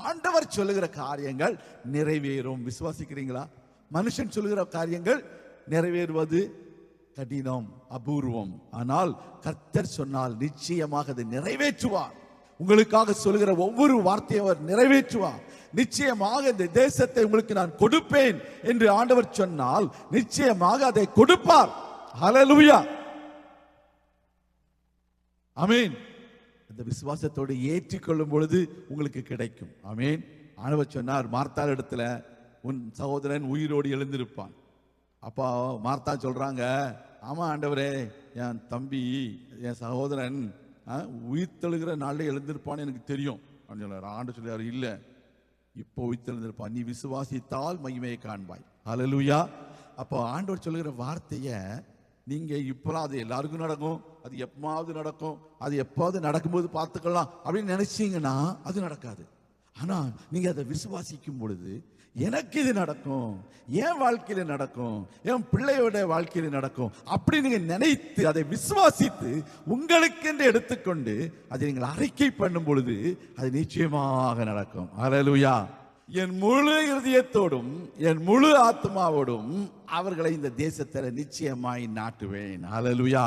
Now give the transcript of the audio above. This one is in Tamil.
ஆண்டவர் சொல்லுகிற காரியங்கள் நிறைவேறும். விசுவாசிக்கிறீங்களா? மனுஷன் சொல்லுகிற காரியங்கள் நிறைவேறுவது கடினம், அபூர்வம். ஆனால் கர்த்தர் சொன்னால் நிச்சயமாக அதை நிறைவேற்றுவார். உங்களுக்காக சொல்லுகிற ஒவ்வொரு வார்த்தையை அவர் நிறைவேற்றுவார். நிச்சயமாக இந்த தேசத்தை உங்களுக்கு நான் கொடுப்பேன் என்று ஆண்டவர் சொன்னால் நிச்சயமாக அதை கொடுப்பார். ஹல்லேலூயா, ஆமென். இந்த விசுவாசத்தோடு ஏற்றுக்கொள்ளும் பொழுது உங்களுக்கு கிடைக்கும். ஆமென். ஆண்டவர் சொன்னார் மார்த்தாள் இடத்துல, உன் சகோதரன் உயிரோடு எழுந்திருப்பான். அப்பா மார்த்தா சொல்றாங்க, ஆமா ஆண்டவரே, என் தம்பி என் சகோதரன் உயிர் தெழுகிற நாளில் எழுந்திருப்பான்னு எனக்கு தெரியும் அப்படின்னு சொல்றாரு. ஆண்டு சொல்றாரு, இல்ல இப்போ உயிர் தெழுந்திருப்பான், நீ விசுவாசித்தால் மகிமையை காண்பாய். ஹல்லேலூயா. அப்போ ஆண்டவர் சொல்லுகிற வார்த்தையை நீங்க இப்போலாம் அது எல்லாருக்கும் நடக்கும், அது எப்பமாவது நடக்கும், அது எப்பாவது நடக்கும்போது பார்த்துக்கலாம் அப்படின்னு நினைச்சீங்கன்னா அது நடக்காது. ஆனா நீங்க அதை விசுவாசிக்கும் பொழுது எனக்கு இது நடக்கும், என் வாழ்க்கையில நடக்கும், என் பிள்ளையோட வாழ்க்கையில நடக்கும் அப்படி நீங்க நினைத்து அதை விசுவாசித்து உங்களுக்கு என்று எடுத்துக்கொண்டு அதை நீங்கள் அறிக்கை பண்ணும் பொழுது அது நிச்சயமாக நடக்கும். ஹல்லேலூயா. என் முழு இருதயத்தோடும் என் முழு ஆத்மாவோடும் அவர்களை இந்த தேசத்தில் நிச்சயமாய் நாட்டுவேன். ஹல்லேலூயா.